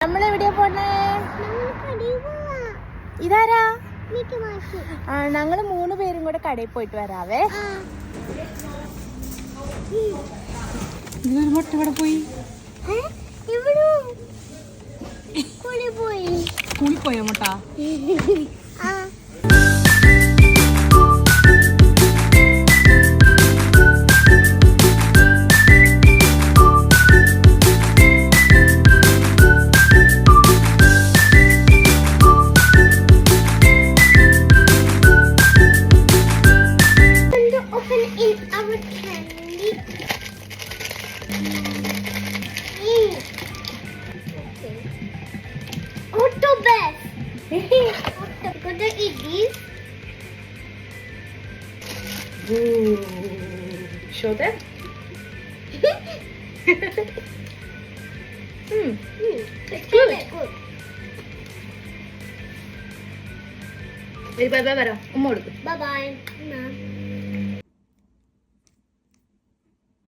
നമ്മളെവിടെയാ പോണേ? ഇതാരാ? ഞങ്ങള് 3 പേരും കൂടെ കടയിൽ പോയിട്ട് വരാവേ. മുട്ട ഇവിടെ പോയി സ്കൂളിൽ പോയോ മുട്ട? Show them. It's good. Bye bye bye. Bye bye. Bye bye.